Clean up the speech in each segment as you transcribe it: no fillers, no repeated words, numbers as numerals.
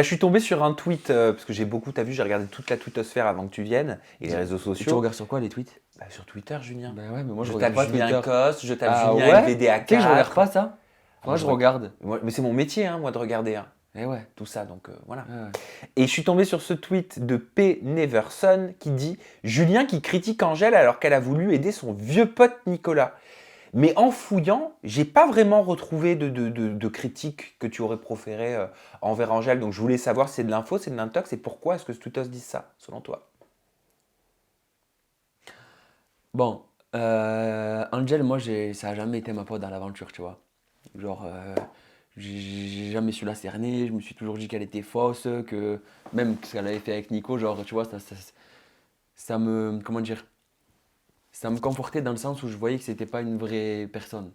Je suis tombé sur un tweet, parce que t'as vu, j'ai regardé toute la twittosphère avant que tu viennes, et les réseaux Et tu sociaux. regardes sur quoi les tweets? Bah, sur Twitter, Julien. Ben ouais, mais moi je Je regarde tape pas Julien Twitter. Coste, je tape Ah Julien ouais? LVDA4. Tu sais que je regarde pas ça? Ah, Moi je regarde. Mais c'est mon métier, hein, moi, de regarder Eh ouais. tout ça, donc voilà. Ouais, ouais. Et je suis tombé sur ce tweet de P. Neverson qui dit « Julien qui critique Angèle alors qu'elle a voulu aider son vieux pote Nicolas ». Mais en fouillant, j'ai pas vraiment retrouvé de critique que tu aurais proféré envers Angèle. Donc je voulais savoir si c'est de l'info, c'est de l'intox, et pourquoi est-ce que ce tweetos dit ça, selon toi? Bon, Angel, moi ça a jamais été ma pote dans l'aventure, tu vois. Genre, j'ai jamais su la cerner, je me suis toujours dit qu'elle était fausse, que même ce qu'elle avait fait avec Nico, genre, tu vois, ça me, comment dire, ça me confortait dans le sens où je voyais que c'était pas une vraie personne,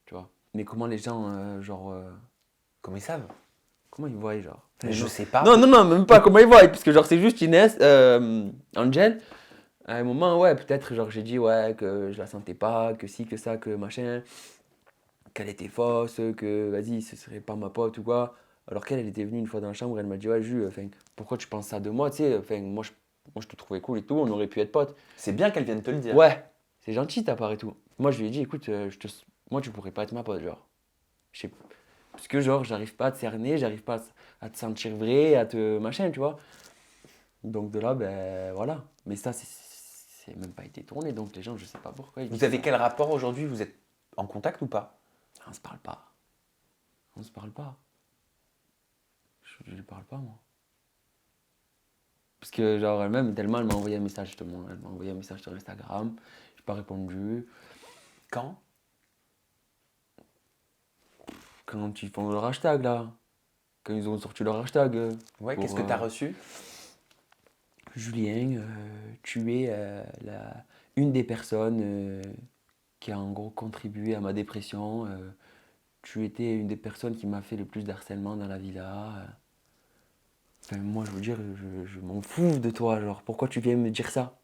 tu vois. Mais comment les gens, genre, Comment ils savent? comment ils voient, genre? Mais Enfin, je non. sais pas. Non, non, non, même pas comment ils voient, parce que genre, c'est juste Inès, Angel. À un moment, ouais, peut-être, genre, j'ai dit, ouais, que je la sentais pas, que si, que ça, que machin, qu'elle était fausse, que, vas-y, ce serait pas ma pote ou quoi. Alors qu'elle, elle était venue une fois dans la chambre, elle m'a dit, ouais, Jus, enfin, pourquoi tu penses ça de moi, tu sais, enfin, moi, je te trouvais cool et tout, on aurait pu être potes. C'est bien qu'elle vienne te le dire. Ouais, c'est gentil ta part et tout. Moi, je lui ai dit, écoute, moi, tu pourrais pas être ma pote, genre. Je sais, parce que, genre, j'arrive pas à te cerner, j'arrive pas à te sentir vrai, à te machin, tu vois. Donc de là, ben voilà. Mais ça, c'est même pas été tourné, donc les gens, je sais pas pourquoi ils disent Vous avez ça. quel rapport aujourd'hui? Vous êtes en contact ou pas? On se parle pas. On se parle pas. Je lui parle pas, moi. Parce que, genre, elle-même, tellement, elle m'a envoyé un message, justement. Elle m'a envoyé un message sur Instagram. J'ai pas répondu. Quand? Quand ils font leur hashtag, là. Quand ils ont sorti leur hashtag. Ouais, Pour, qu'est-ce que t'as reçu? Julien, tu es une des personnes qui a en gros contribué à ma dépression. Tu étais une des personnes qui m'a fait le plus d'harcèlement dans la villa. Enfin, moi, je veux dire, je m'en fous de toi. Genre, pourquoi tu viens me dire ça?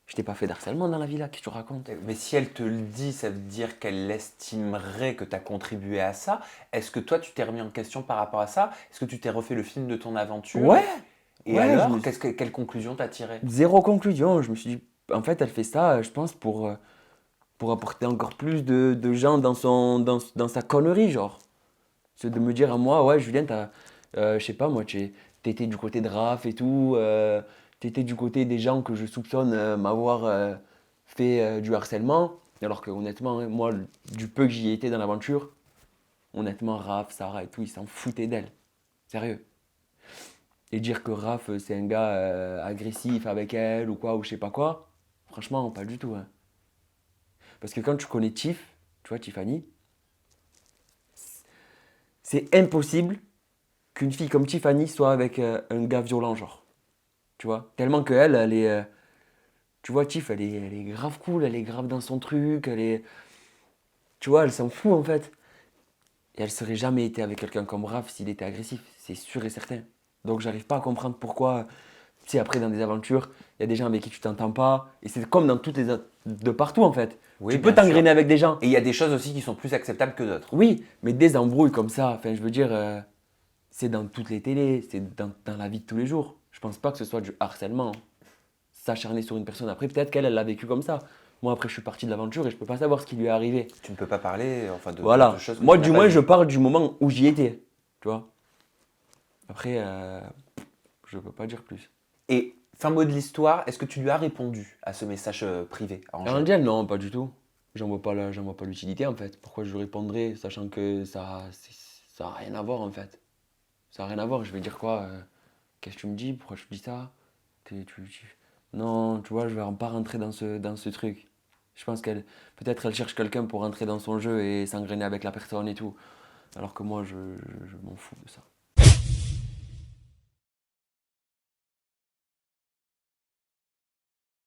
Je t'ai pas fait d'harcèlement dans la villa, qu'est-ce que tu racontes? Mais si elle te le dit, ça veut dire qu'elle estimerait que tu as contribué à ça. Est-ce que toi, tu t'es remis en question par rapport à ça? Est-ce que tu t'es refait le film de ton aventure? Ouais, Et ouais, alors, quelle conclusion t'as tirée? zéro conclusion. Je me suis dit, en fait, elle fait ça, je pense, pour apporter encore plus de gens dans sa connerie, genre. C'est de me dire à moi, ouais, Julien, je sais pas, moi, t'étais du côté de Raph et tout, t'étais du côté des gens que je soupçonne m'avoir fait du harcèlement. Alors que honnêtement, hein, moi, du peu que j'y ai été dans l'aventure, honnêtement, Raph, Sarah et tout, ils s'en foutaient d'elle. Sérieux. Et dire que Raph, c'est un gars agressif avec elle ou quoi, ou je sais pas quoi, franchement, pas du tout. Hein. Parce que quand tu connais Tiff, tu vois, Tiffany, c'est impossible qu'une fille comme Tiffany soit avec un gars violent, genre. Tu vois? Tellement qu'elle, elle est. Tu vois, Tiff, elle est grave cool, elle est grave dans son truc, elle est. Tu vois, elle s'en fout en fait. Et elle serait jamais été avec quelqu'un comme Raph s'il était agressif, c'est sûr et certain. Donc j'arrive pas à comprendre pourquoi, tu sais, après dans des aventures, il y a des gens avec qui tu t'entends pas. Et c'est comme dans toutes de partout en fait. Oui, Tu peux bien sûr. t'engrainer avec des gens. Et il y a des choses aussi qui sont plus acceptables que d'autres. Oui, mais des embrouilles comme ça, enfin je veux dire, c'est dans toutes les télés, c'est dans la vie de tous les jours. Je pense pas que ce soit du harcèlement. S'acharner sur une personne. Après, peut-être qu'elle, elle l'a vécu comme ça. Moi, après, je suis parti de l'aventure et je peux pas savoir ce qui lui est arrivé. Tu ne peux pas parler enfin, de Voilà. choses que Moi, tu n'as du pas moins, je vues. parle du moment où j'y étais. Tu vois. Après, je peux pas dire plus. Et fin mot de l'histoire, est-ce que tu lui as répondu à ce message privé à Angèle? Angel, non, pas du tout. J'en vois pas l'utilité en fait. Pourquoi je lui répondrais, sachant que ça a rien à voir en fait. Ça a rien à voir. Je vais dire quoi qu'est-ce que tu me dis? Pourquoi tu dis ça? Non, tu vois, je vais pas rentrer dans ce truc. Je pense peut-être elle cherche quelqu'un pour rentrer dans son jeu et s'engrainer avec la personne et tout. Alors que moi, je m'en fous de ça.